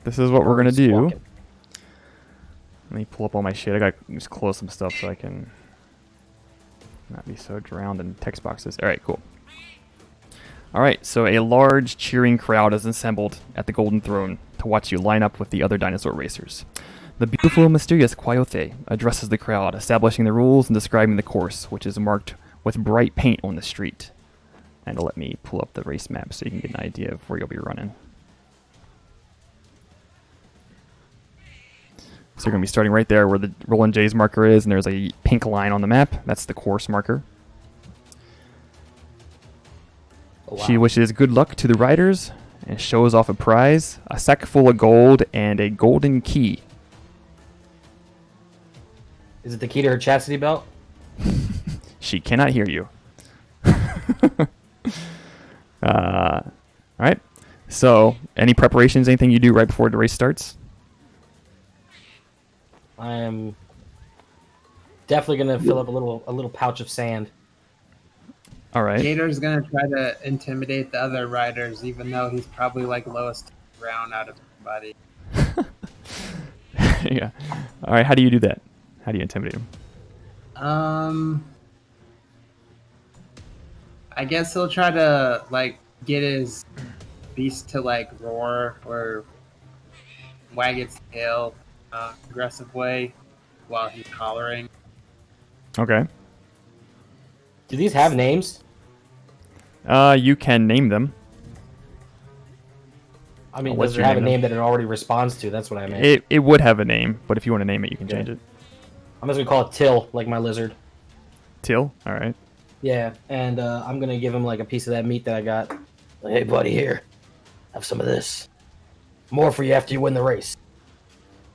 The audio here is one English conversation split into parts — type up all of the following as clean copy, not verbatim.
this is what we're gonna do. Squawking. Let me pull up all my shit. I gotta just close some stuff so I can not be so drowned in text boxes. All right, cool. All right, so a large cheering crowd is assembled at the Golden Throne to watch you line up with the other dinosaur racers. The beautiful, mysterious Quaothé addresses the crowd, establishing the rules and describing the course, which is marked with bright paint on the street. And let me pull up the race map so you can get an idea of where you'll be running. So you're going to be starting right there where the Roland J's marker is, and there's a pink line on the map. That's the course marker. Oh, wow. She wishes good luck to the riders and shows off a prize, a sack full of gold, and a golden key. Is it the key to her chastity belt? She cannot hear you. All right. So, any preparations, anything you do right before the race starts? I am definitely gonna fill up a little pouch of sand. All right. Gator's gonna try to intimidate the other riders, even though he's probably like lowest round out of everybody. Yeah. All right. How do you do that? How do you intimidate him? I guess he'll try to like get his beast to like roar or wag its tail aggressive way while he's hollering. Okay. Do these have names? You can name them. I mean, What's does it your have a name, name that it already responds to? That's what I meant. It would have a name, but if you want to name it, you can Okay. change it. I'm just gonna call it Till, like my lizard. Till. All right. Yeah, and I'm gonna give him like a piece of that meat that I got. Like, hey, buddy, here, have some of this. More for you after you win the race.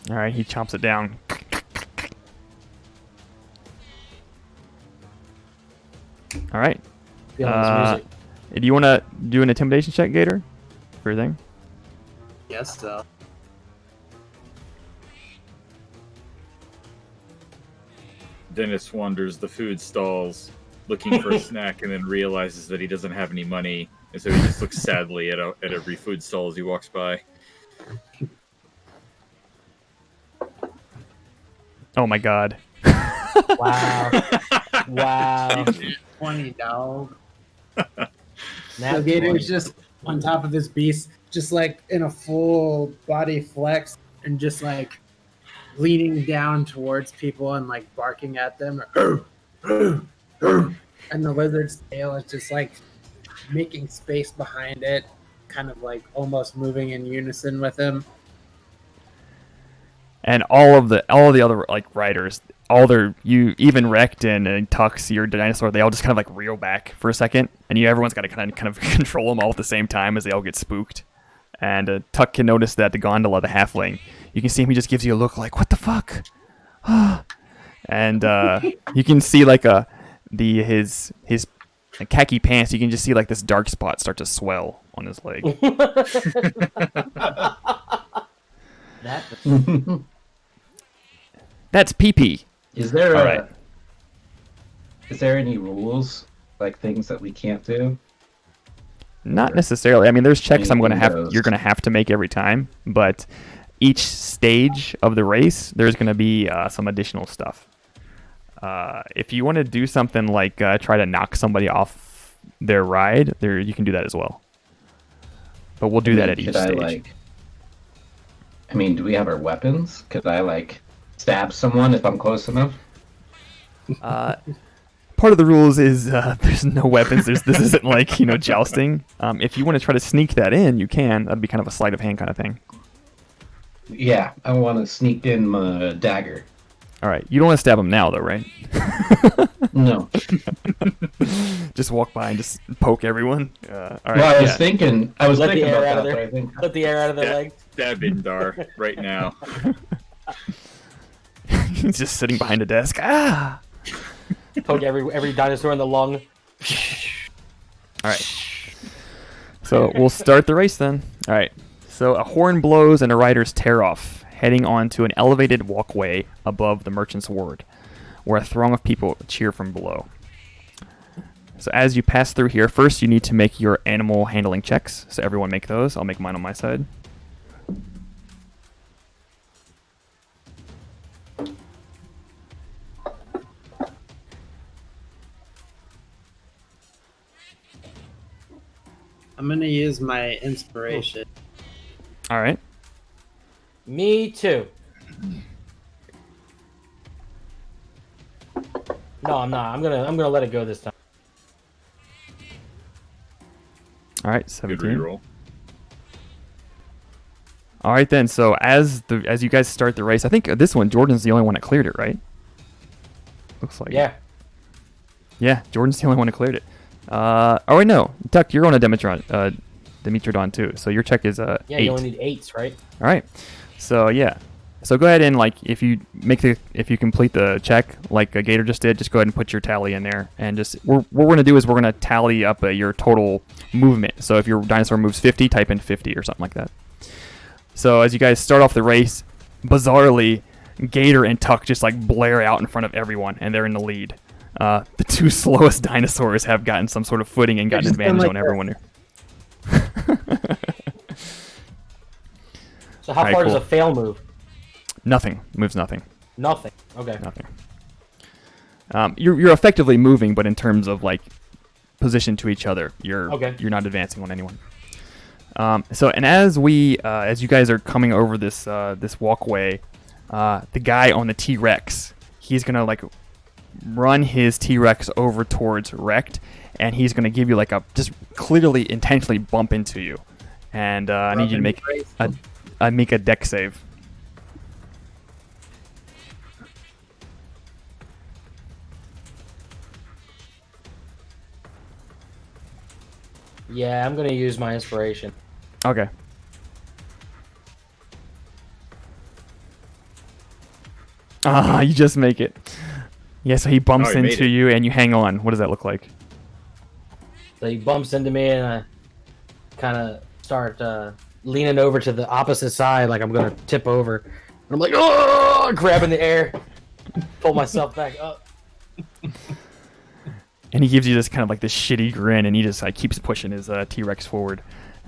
All right. He chomps it down. All right. Feeling this music. Do you want to do an intimidation check, Gator, for your thing? Yes, so. Dennis wanders the food stalls looking for a snack and then realizes that he doesn't have any money, and so he just looks sadly at every food stall as he walks by. Oh my God. Wow. Wow. 20 dog. Nat So Gator's 20. just on top of his beast, just like in a full body flex and just like leaning down towards people and like barking at them. And the lizard's tail is just like making space behind it, kind of like almost moving in unison with him. And all the other like riders, even Rekk'd and Tux, your dinosaur, they all just kind of like reel back for a second, and everyone's got to kind of control them all at the same time as they all get spooked. And Tuck can notice that the gondola, the halfling, you can see him. He just gives you a look like, "What the fuck?" And you can see like his khaki pants. You can just see like this dark spot start to swell on his leg. That's pee-pee. Is there All right. Is there any rules, like things that we can't do? Not necessarily. I mean, there's checks Anything you're gonna have to make every time, but each stage of the race, there's gonna be some additional stuff. If you want to do something like try to knock somebody off their ride, you can do that as well. But we'll do that at each stage. Do we have our weapons? Could I like stab someone if I'm close enough? Part of the rules is there's no weapons. This isn't like jousting. If you want to try to sneak that in, you can. That'd be kind of a sleight of hand kind of thing. Yeah, I want to sneak in my dagger. All right, you don't want to stab him now, though, right? No. Just walk by and just poke everyone. All right. Well, I was thinking Let about the air that, out of but their, I think let the air out of their leg. Stab Indar right now. He's just sitting behind a desk. Ah! Poke every dinosaur in the lung. All right. So we'll start the race then. All right. So a horn blows and the riders tear off, heading onto an elevated walkway above the merchant's ward, where a throng of people cheer from below. So as you pass through here, first you need to make your animal handling checks. So everyone make those. I'll make mine on my side. I'm gonna use my inspiration. All right. Me too. No, I'm not. I'm gonna let it go this time. All right, Good 17. reroll. All right then. So as you guys start the race, I think this one Jordan's the only one that cleared it, right? Looks like. Yeah. Yeah, Jordan's the only one that cleared it. Oh wait, no, Tuck, you're on a Dimetrodon too. So your check is Yeah, 8. you only need 8s, right? All right. So yeah. So go ahead and like if you complete the check like Gator just did, just go ahead and put your tally in there, and just what we're gonna do is we're gonna tally up your total movement. So if your dinosaur moves 50, type in 50 or something like that. So as you guys start off the race, bizarrely, Gator and Tuck just like blare out in front of everyone, and they're in the lead. The two slowest dinosaurs have gotten some sort of footing and gotten advantage on everyone here. So how Alright, far cool. does a fail move? Nothing. Moves nothing. Nothing. Okay. Nothing. You're effectively moving, but in terms of like position to each other, you're not advancing on anyone. So and as you guys are coming over this walkway, the guy on the T-Rex, he's gonna like run his T-Rex over towards Rekk'd, and he's gonna give you like a just clearly intentionally bump into you, and I need you to make a deck save. Yeah, I'm gonna use my inspiration. Okay. You just make it. Yeah, so he bumps he made into it. you, and you hang on. What does that look like? So he bumps into me, and I kind of start leaning over to the opposite side, like I'm gonna tip over. And I'm like, oh, grabbing the air, pull myself back up. And he gives you this kind of like this shitty grin, and he just like keeps pushing his T-Rex forward.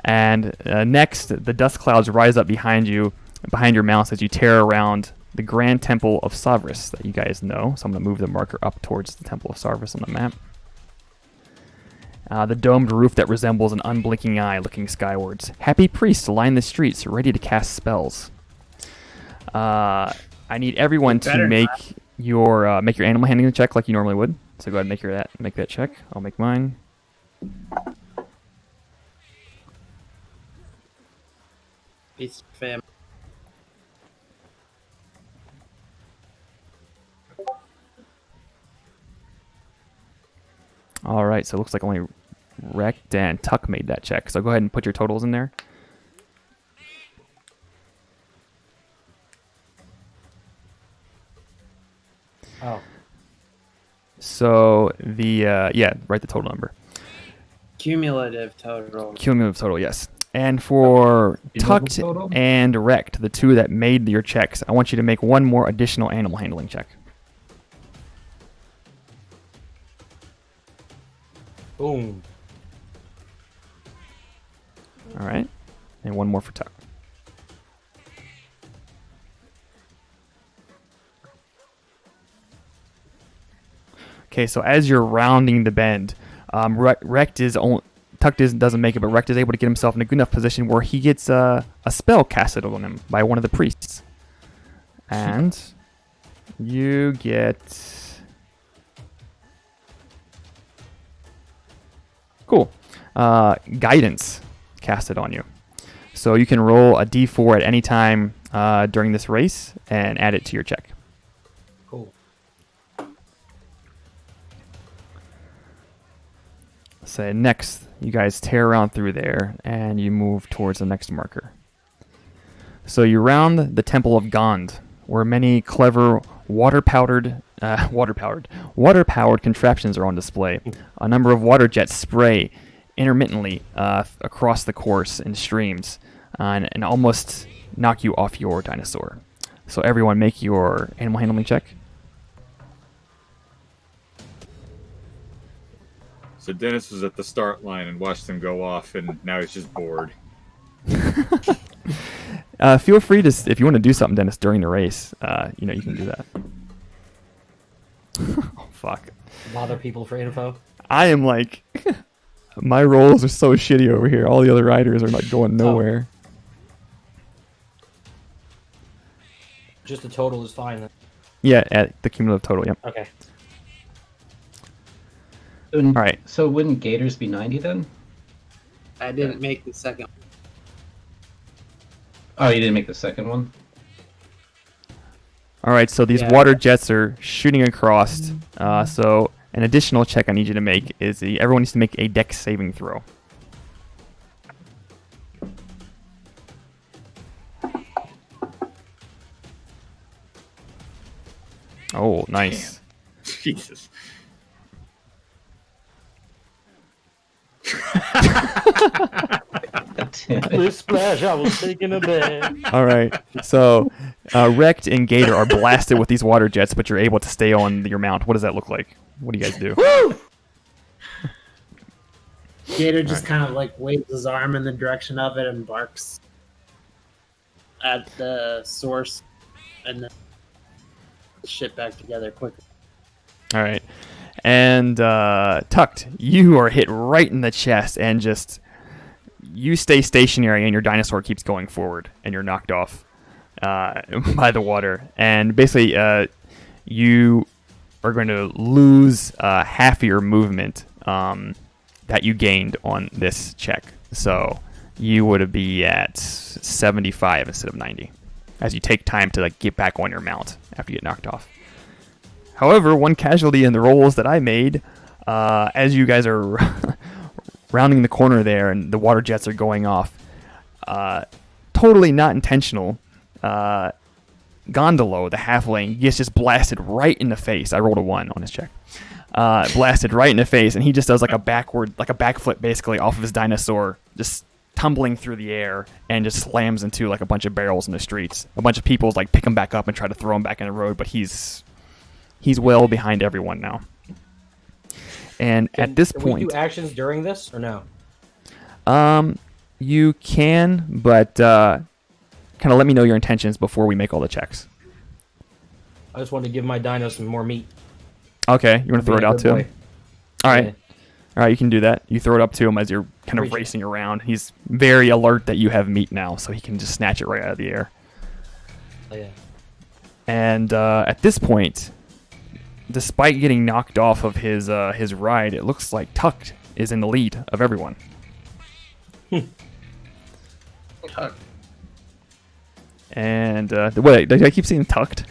And next, the dust clouds rise up behind you, behind your mouse, as you tear around the Grand Temple of Savris that you guys know. So I'm going to move the marker up towards the Temple of Savris on the map. The domed roof that resembles an unblinking eye looking skywards. Happy priests line the streets, ready to cast spells. I need everyone to make your animal handling check like you normally would. So go ahead and make that check. I'll make mine. Peace fam. All right, so it looks like only Rekk'd and Tuck made that check. So go ahead and put your totals in there. Oh. So write the total number. Cumulative total. Cumulative total, yes. And for Tucked total? and Rekk'd, the two that made your checks, I want you to make one more additional animal handling check. Boom. All right, and one more for Tuck. Okay, so as you're rounding the bend, Rekk'd doesn't make it, but Rekk'd is able to get himself in a good enough position where he gets a spell casted on him by one of the priests. And you get... Cool. Guidance casted on you. So you can roll a d4 at any time during this race and add it to your check. Cool. So next, you guys tear around through there, and you move towards the next marker. So you round the Temple of Gond, where many clever water-powered contraptions are on display. A number of water jets spray intermittently across the course in streams, and almost knock you off your dinosaur. So everyone make your animal handling check. So Dennis was at the start line and watched them go off, and now he's just bored. Feel free to, if you want to do something, Dennis, during the race, you can do that. Oh, fuck. Bother people for info. I am like My rolls are so shitty over here. All the other riders are like going nowhere. Just the total is fine then. Yeah, at the cumulative total. Yep. Okay. All right. So wouldn't Gators be 90 then? I didn't make the second. Oh, you didn't make the second one? All right. So these Yeah. water jets are shooting across. So an additional check I need you to make is everyone needs to make a dex saving throw. Oh, nice. Jesus. This splash, I was taking a bath. All right. So, Rekk'd and Gator are blasted with these water jets, but you're able to stay on your mount. What does that look like? What do you guys do? Gator just kind of like waves his arm in the direction of it and barks at the source, and then shit back together quickly. All right. And Tucked, you are hit right in the chest, and just you stay stationary, and your dinosaur keeps going forward, and you're knocked off by the water. And basically, you are going to lose half of your movement that you gained on this check. So you would be at 75 instead of 90, as you take time to like get back on your mount after you get knocked off. However, one casualty in the rolls that I made, as you guys are rounding the corner there and the water jets are going off, totally not intentional. Gondolo, the halfling, gets just blasted right in the face. I rolled a 1 on his check. Blasted right in the face, and he just does like a backflip basically off of his dinosaur, just tumbling through the air, and just slams into like a bunch of barrels in the streets. A bunch of people like pick him back up and try to throw him back in the road, but he's well behind everyone now. And at this Can point, we do actions during this or no? you can, but kind of let me know your intentions before we make all the checks. I just wanted to give my dino some more meat. Okay, you want to throw it Being a out good to boy. him? All right. Yeah. All right, you can do that. You throw it up to him as you're kind of Reach it. racing around. He's very alert that you have meat now, so he can just snatch it right out of the air. Oh, yeah. And at this point, despite getting knocked off of his ride, it looks like Tucked is in the lead of everyone. And wait, did I keep saying Tucked?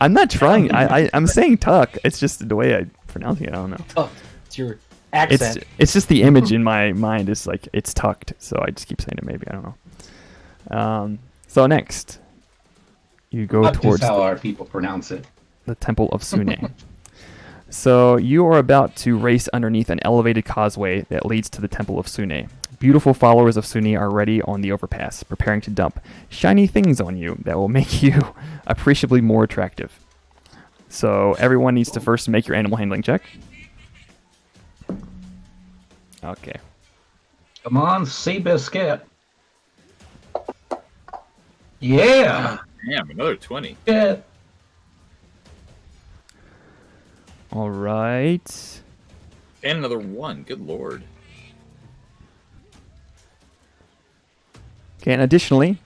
I'm not trying. I'm saying Tuck. It's just the way I pronounce it. I don't know. Oh, it's your accent. It's just the image in my mind is like it's tucked, so I just keep saying it. Maybe I don't know. So next, you go That's towards how our people pronounce it. the Temple of Sune. So you are about to race underneath an elevated causeway that leads to the Temple of Sune. Beautiful followers of Sune are ready on the overpass, preparing to dump shiny things on you that will make you appreciably more attractive. So everyone needs to first make your animal handling check. Okay. Come on, Seabiscuit. Yeah. Damn, another 20. Yeah. All right. And another 1. Good lord. Okay, and additionally,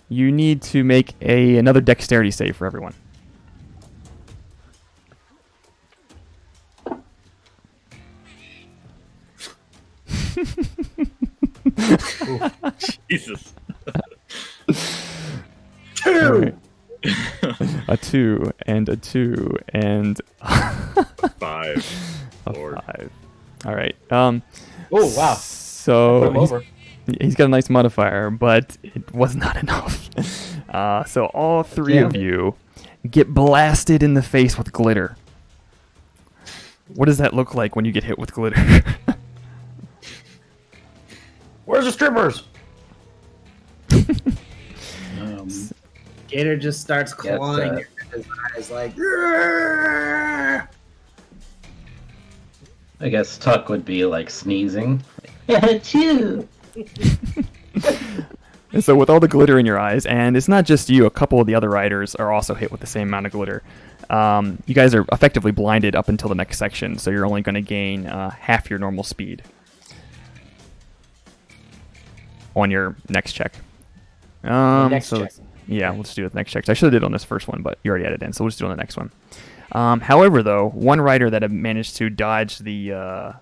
you need to make another dexterity save for everyone. Jesus. All right. A 2 and a 2 and 5. a Lord. 5. All right. Oh, wow. So Put him over. he's got a nice modifier, but it was not enough. So all three of you get blasted in the face with glitter. What does that look like when you get hit with glitter? Where's the strippers? Gator just starts Yes, clawing at his eyes like. "Rrrr!" I guess Tuck would be like sneezing. Achoo! And so with all the glitter in your eyes, and it's not just you, a couple of the other riders are also hit with the same amount of glitter. you guys are effectively blinded up until the next section, so you're only going to gain half your normal speed on your next check. Next so check. Yeah, we'll just do it next check. I should have did it on this first one, but you already added it in, so we'll just do it on the next one. However, though, one rider that had managed to dodge the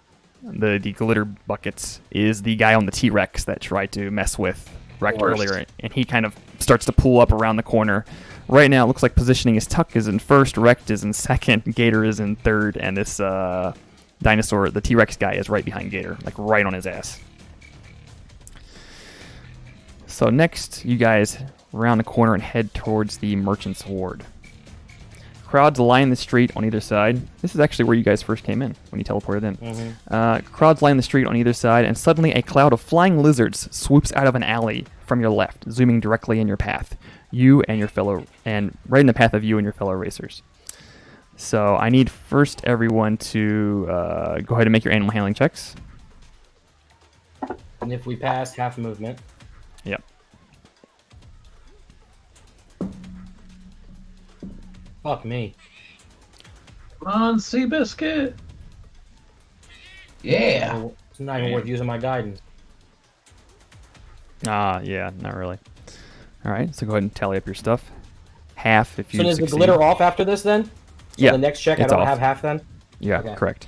glitter buckets is the guy on the T-Rex that tried to mess with Rekk'd earlier, and he kind of starts to pull up around the corner. Right now, it looks like positioning is Tuck is in first, Rekk'd is in second, Gator is in third, and this Dinosaur, the T-Rex guy, is right behind Gator, like right on his ass. So next, you guys round the corner and head towards the Merchant's Ward. Crowds line the street on either side. This is actually where you guys first came in when you teleported in. Crowds line the street on either side, and suddenly a cloud of flying lizards swoops out of an alley from your left, zooming directly in your path. Right in the path of you and your fellow racers. So I need first everyone to go ahead and make your animal handling checks. And if we pass, half movement. Yep. Fuck me. Come on, Seabiscuit. Yeah. It's not even worth using my guidance. Yeah, not really. All right, so go ahead and tally up your stuff. Half if you So is the succeed. glitter off after this then? So Yeah, the next check I it's don't off. have half then? Yeah, Okay. correct.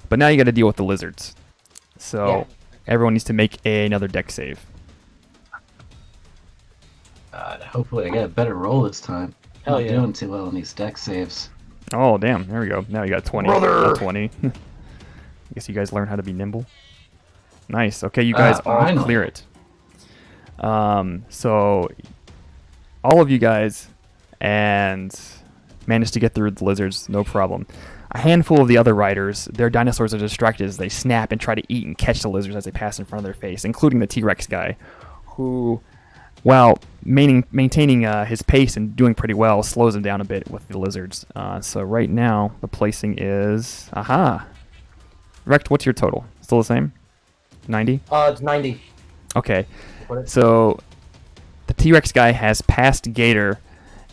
But now you got to deal with the lizards. So Yeah. everyone needs to make another deck save. God, hopefully I get a better roll this time. Hell I'm yeah. not doing too well in these deck saves. Oh, damn. There we go. Now you got 20. Brother! 20. I guess you guys learn how to be nimble. Nice. Okay, you guys all finally. clear it. So all of you guys and managed to get through the lizards, no problem. A handful of the other riders, their dinosaurs are distracted as they snap and try to eat and catch the lizards as they pass in front of their face, including the T-Rex guy, who, while maintaining his pace and doing pretty well, slows him down a bit with the lizards. So right now, the placing is... Aha! Rekk'd, what's your total? Still the same? 90? It's 90. Okay. What is- So the T-Rex guy has passed Gator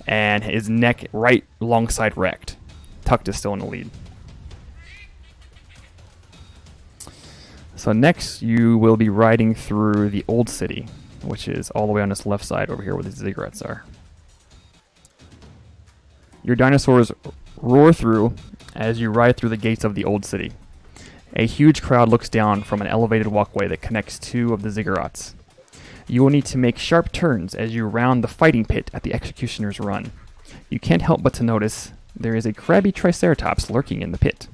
and his neck right alongside Rekk'd. Tucked is still in the lead. So next you will be riding through the old city, which is all the way on this left side over here where the ziggurats are. Your dinosaurs roar through as you ride through the gates of the old city. A huge crowd looks down from an elevated walkway that connects two of the ziggurats. You will need to make sharp turns as you round the fighting pit at the Executioner's Run. You can't help but to notice there is a crabby Triceratops lurking in the pit.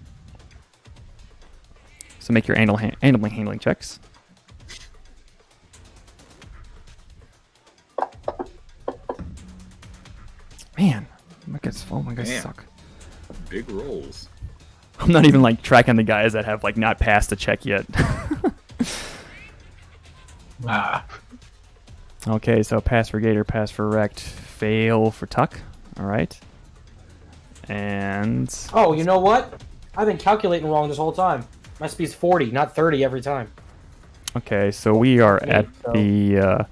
So make your animal handling checks. Man, my guys Man. suck. Big rolls. I'm not even like tracking the guys that have like not passed the check yet. Okay, so pass for Gator, pass for Rekk'd, fail for Tuck. All right. And Oh, you know what? I've been calculating wrong this whole time. My speed's 40, not 30 every time. okay, so we are Yeah, at so- the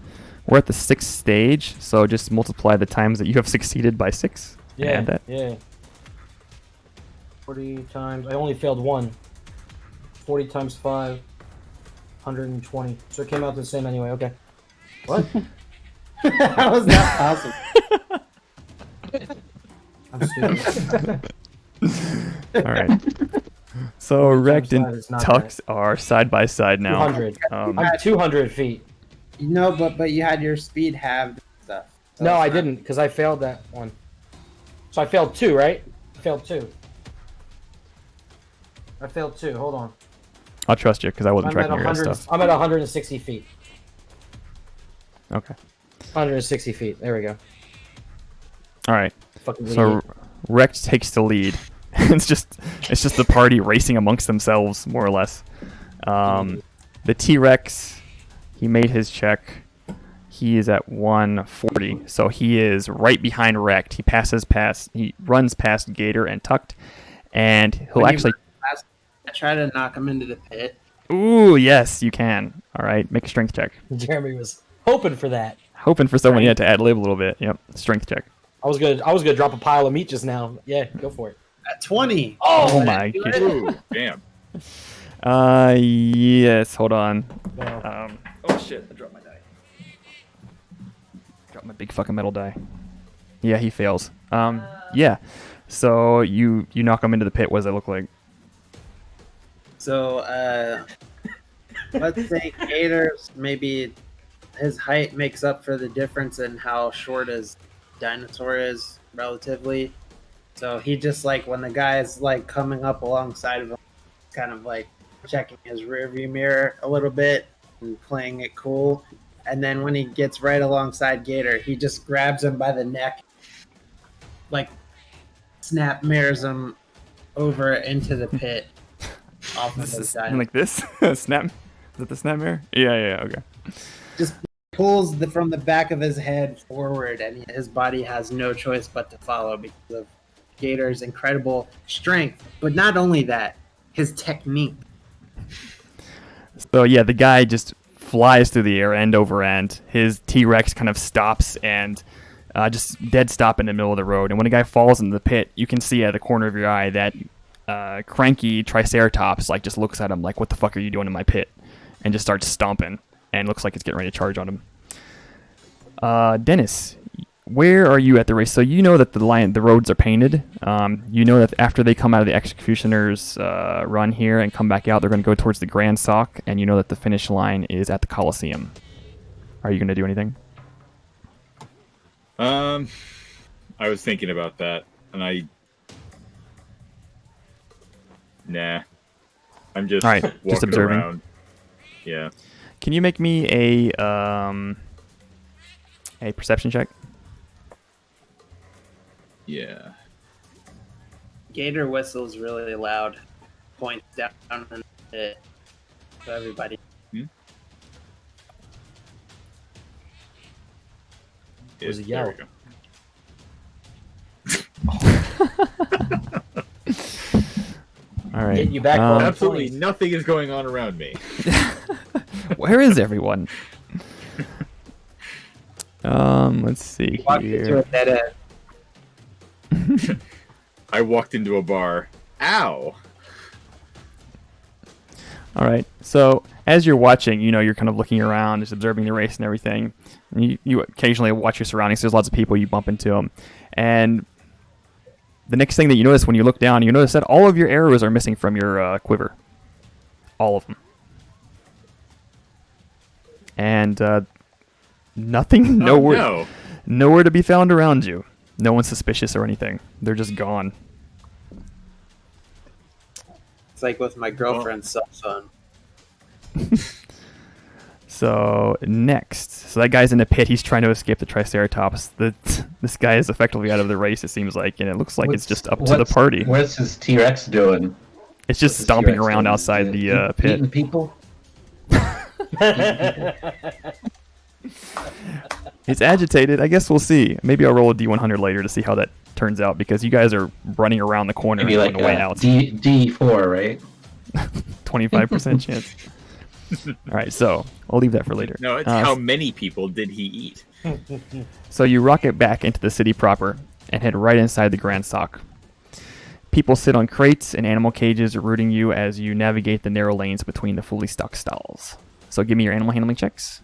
we're at the 6th stage. So just multiply the times that you have succeeded by 6. Yeah, Add that. yeah. 40 times... I only failed one. 40 times 5. 120. So it came out the same anyway, okay. What? How is that possible? I'm stupid. All right. So Rekk'd five and is not Tuck are side by side now. 200. Um, I'm 200 feet. No, but you had your speed halved and stuff. So No, it's I not- didn't, because I failed that one. So I failed 2, right? I failed 2. I failed 2. Hold on. I'll trust you because I wasn't I'm at tracking your guys' 100. stuff. I'm at 160 feet. Okay. 160 feet. There we go. All right. Fucking So idiot. Rekk'd takes the lead. it's just the party racing amongst themselves, more or less. The T-Rex, he made his check. He is at 140, so he is right behind Rekk'd. He runs past Gator and Tucked, and he'll When you actually. I try to knock him into the pit. Ooh, yes, you can. All right, make a strength check. Jeremy was hoping for that. Hoping for someone yet to ad lib a little bit. Yep, strength check. I was gonna drop a pile of meat just now. Yeah, go for it. At 20. Oh my god. Ooh, damn. Yes. Hold on. No. Oh shit! I dropped my die. Dropped my big fucking metal die. Yeah, he fails. Yeah. So you knock him into the pit. What does that look like? So, let's say Gator's maybe his height makes up for the difference in how short his Dinosaur is relatively. So he just like when the guy is like coming up alongside of him, kind of like checking his rearview mirror a little bit and playing it cool. And then when he gets right alongside Gator, he just grabs him by the neck, like snap mirrors him over into the pit. Off of This his is Dino. like this. Snap. Is that the snap mirror? Yeah. Okay. Just pulls from the back of his head forward, and his body has no choice but to follow because of Gator's incredible strength. But not only that, his technique. So yeah, the guy just flies through the air end over end. His T-Rex kind of stops and just dead stop in the middle of the road. And when a guy falls into the pit, you can see at the corner of your eye that cranky Triceratops like just looks at him like, "What the fuck are you doing in my pit?" and just starts stomping. And looks like it's getting ready to charge on him. Dennis, where are you at the race? So you know that the roads are painted. You know that after they come out of the Executioner's run here and come back out, they're going to go towards the Grand Sock, and you know that the finish line is at the Coliseum. Are you going to do anything? I was thinking about that, and nah. I'm just All right, walking just observing. around. Yeah. Can you make me a perception check? Yeah. Gator whistles really loud, points down in the pit, so everybody. Was a There yell. we go. All right. Getting you back Um, on Absolutely points. nothing is going on around me. Where is everyone? Let's see Walk into here. a dead end. I walked into a bar. Ow! All right. So as you're watching, you know, you're kind of looking around, just observing the race and everything. And you occasionally watch your surroundings. There's lots of people. You bump into them. And the next thing that you notice when you look down, you notice that all of your arrows are missing from your quiver. All of them. And nothing, nowhere, Oh, nowhere to be found around you. No one's suspicious or anything. They're just gone. It's like with my girlfriend's cell phone. So next, so that guy's in the pit. He's trying to escape the Triceratops. This guy is effectively out of the race. It seems like, and it looks like it's just up to the party. What's his T-Rex doing? It's just What's his stomping T-Rex around doing? outside Is the it pit. Eating people? He's agitated. I guess we'll see. Maybe I'll roll a D100 later to see how that turns out because you guys are running around the corner Maybe and like on the way a out. D4, right? 25% chance. All right, so I'll leave that for later. no, it's how many people did he eat? So you rocket back into the city proper and head right inside the Grand Sock. People sit on crates and animal cages rooting you as you navigate the narrow lanes between the fully stocked stalls. So give me your animal handling checks.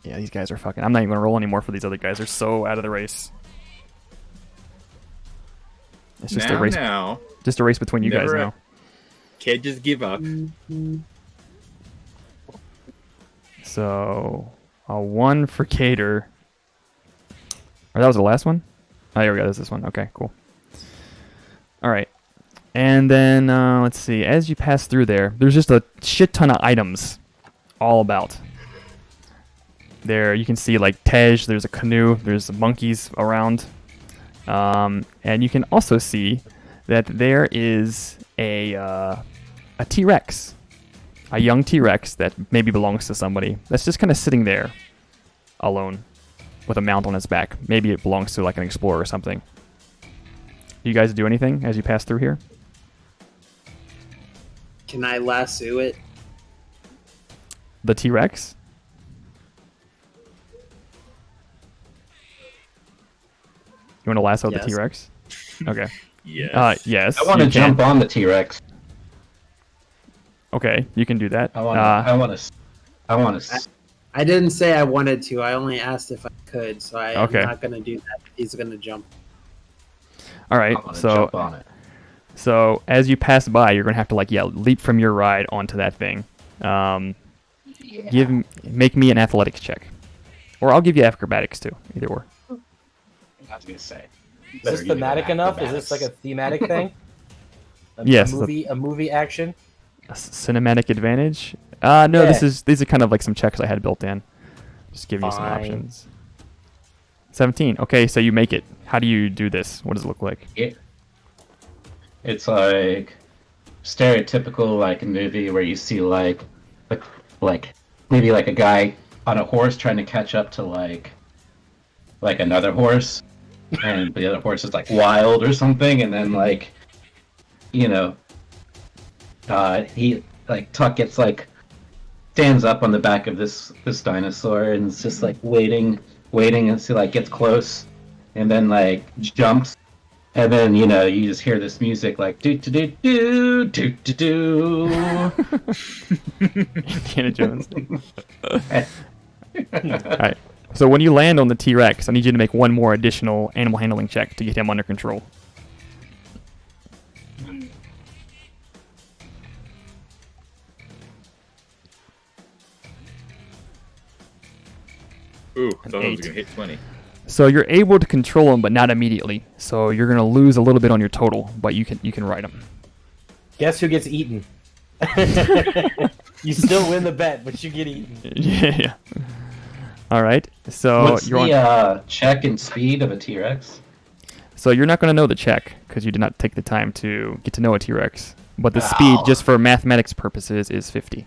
Yeah, these guys are fucking... I'm not even going to roll anymore for these other guys. They're so out of the race. It's just a race. Now, Just a race between you guys Never- now. can't just give up. So, a 1 for Gator. Or that was the last one? Oh, here we go. This is this one. Okay, cool. All right. And then, let's see. As you pass through there, there's just a shit ton of items all about. There, you can see, like, Tej. There's a canoe. There's monkeys around. And you can also see that there is a T-Rex. A young T-Rex that maybe belongs to somebody. That's just kind of sitting there alone with a mount on its back. Maybe it belongs to like an explorer or something. Do you guys do anything as you pass through here? Can I lasso it? The T-Rex? You want to lasso the Yes. T-Rex? Okay. Yes. Yes. I want to you can. jump on the T-Rex. Okay, you can do that. I want to. I didn't say I wanted to. I only asked if I could. So I'm Okay. not gonna do that. He's gonna jump. All right. I want to So jump on it. so as you pass by, you're gonna have to leap from your ride onto that thing. Make me an athletics check, or I'll give you acrobatics too. Either or. I was gonna say. Is this thematic enough? Is this like a thematic thing? Yes, A movie action. Cinematic advantage? No, Yeah. these are kind of like some checks I had built in. Just giving you some Fine. options. 17. Okay, so you make it. How do you do this? What does it look like? It's like stereotypical like movie where you see like maybe like a guy on a horse trying to catch up to like another horse, and the other horse is like wild or something, and then like he like Tuck gets like stands up on the back of this dinosaur and is just like waiting until like gets close, and then like jumps, and then you just hear this music like do do do do do do do. Indiana Jones. All right. So when you land on the T-Rex, I need you to make one more additional animal handling check to get him under control. Ooh, I thought I was 8. gonna hit 20. So you're able to control him, but not immediately. So you're gonna lose a little bit on your total, but you can ride him. Guess who gets eaten? You still win the bet, but you get eaten. Yeah. All right. So What's you're the check and speed of a T-Rex? So you're not gonna know the check because you did not take the time to get to know a T-Rex. But the speed, just for mathematics purposes, is 50.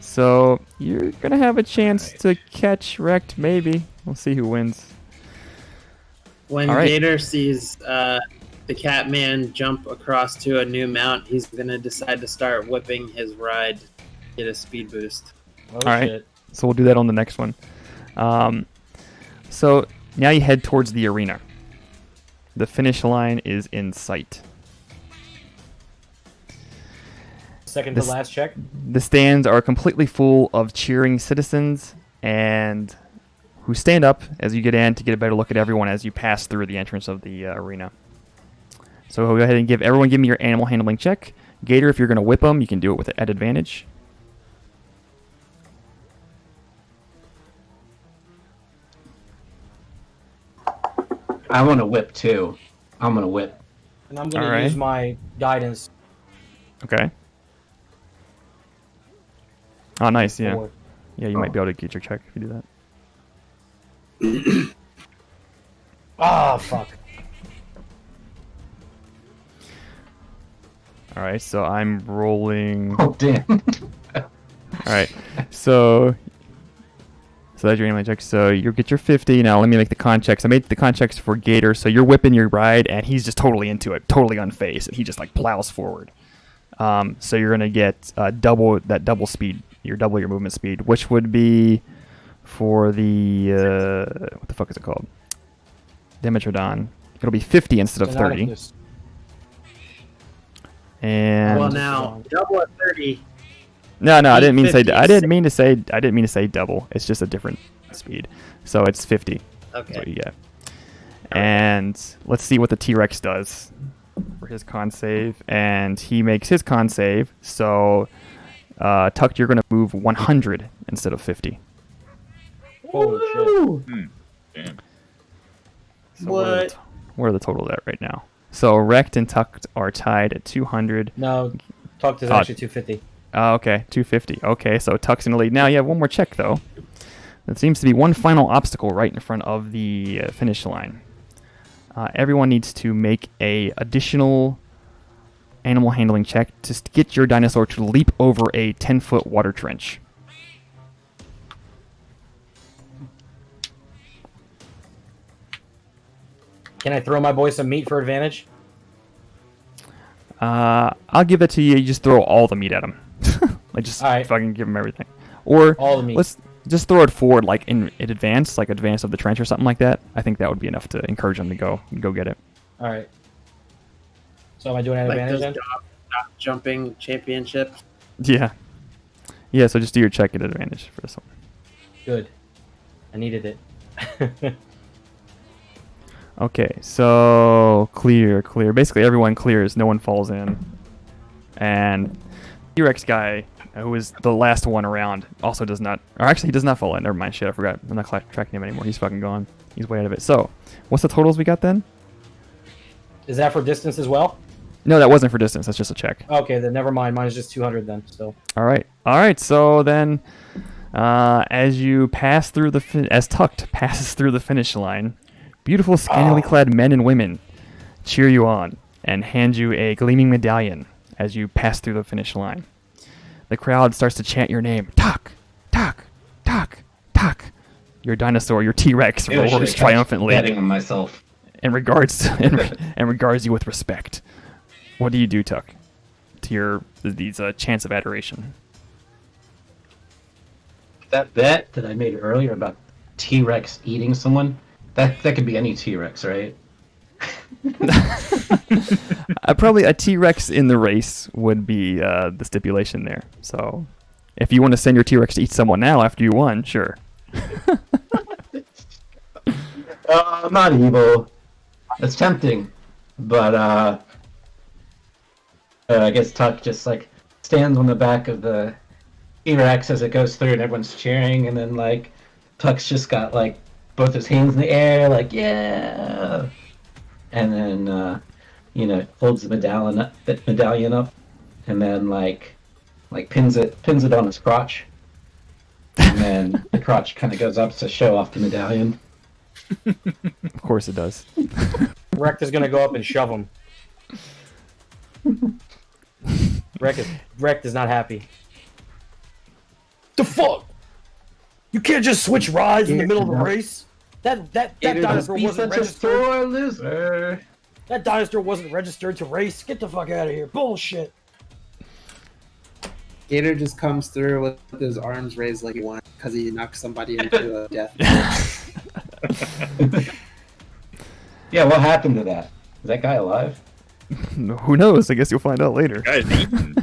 So you're gonna have a chance to catch Rekk'd, maybe. We'll see who wins. When All right. Gator sees the Catman jump across to a new mount, he's gonna decide to start whipping his ride, get a speed boost. Oh, All right. shit. So we'll do that on the next one. So now you head towards the arena. The finish line is in sight. Second This- to last check. The stands are completely full of cheering citizens and who stand up as you get in to get a better look at everyone as you pass through the entrance of the arena. So we'll go ahead and give me your animal handling check. Gator, if you're going to whip them, you can do it at advantage. I want to whip too. I'm gonna whip. And I'm going All to right. use my guidance. Okay. Oh, nice. Yeah. for- Yeah, you might be able to get your check if you do that. Ah, fuck. All right, so I'm rolling. Oh damn! All right, so that's your animal check. So you get your 50. Now let me make the con checks. I made the con checks for Gator. So you're whipping your ride, and he's just totally into it, totally unfazed, and he just like plows forward. So you're gonna get double speed. Double your movement speed, which would be for the what the fuck is it called? Dimetrodon. It'll be 50 instead of 30. Deinonychus. And Well, now double at 30. no, I didn't mean to say. 50. I didn't mean to say double. It's just a different speed. So it's 50. That's what Okay. you get. And let's see what the T-Rex does for his con save. And he makes his con save. So, Tuck, you're going to move 100 instead of 50. Holy shit. Damn. So where are the total at right now? So Rekk'd and Tuck are tied at 200. No, Tuck is actually 250. Okay, 250. Okay, so Tuck's in the lead. Now you have one more check, though. There seems to be one final obstacle right in front of the finish line. Everyone needs to make a additional animal handling check to get your dinosaur to leap over a 10-foot water trench. Can I throw my boy some meat for advantage? I I'll give it to you. You just throw all the meat at him. Like just Alright. fucking give him everything. Or All the meat. let's just throw it forward, like in advance, like advance of the trench or something like that. I think that would be enough to encourage him to go get it. All right. So am I doing an Like advantage those then? dog jumping championships. Yeah. Yeah. So just do your check at advantage for this one. Good. I needed it. Okay. So clear. Basically, everyone clears. No one falls in. And T-Rex guy, who is the last one around, also does not. Or actually, he does not fall in. Never mind. Shit, I forgot. I'm not tracking him anymore. He's fucking gone. He's way out of it. So, what's the totals we got then? Is that for distance as well? No, that wasn't for distance. That's just a check. Okay, then never mind. Mine is just 200 then. So. All right. So then, as you pass through as Tucked passes through the finish line, beautiful scantily clad men and women cheer you on and hand you a gleaming medallion as you pass through the finish line. The crowd starts to chant your name. Tuck, Tuck, Tuck, Tuck. Your dinosaur, your T-Rex Maybe I should've roars kept triumphantly betting on myself. and regards you with respect. What do you do, Tuck, to these chants of adoration? That bet that I made earlier about T-Rex eating someone, that could be any T-Rex, right? Probably a T-Rex in the race would be the stipulation there. So, if you want to send your T-Rex to eat someone now after you won, sure. I'm not evil. It's tempting, but I guess Tuck just like stands on the back of the T-Rex as it goes through, and everyone's cheering, and then like Tuck's just got like both his hands in the air, like yeah, and then holds the medallion up, and then like pins it on his crotch, and then the crotch kind of goes up to show off the medallion. Of course it does. Rekk'd is gonna go up and shove him. Rekk'd is not happy. The fuck? You can't just switch rides in the middle of the race. That dinosaur wasn't registered. Loser. That dinosaur wasn't registered to race. Get the fuck out of here. Bullshit. Gator just comes through with his arms raised like he won because he knocked somebody into a death. Yeah, what happened to that? Is that guy alive? Who knows? I guess you'll find out later. Guy's eaten.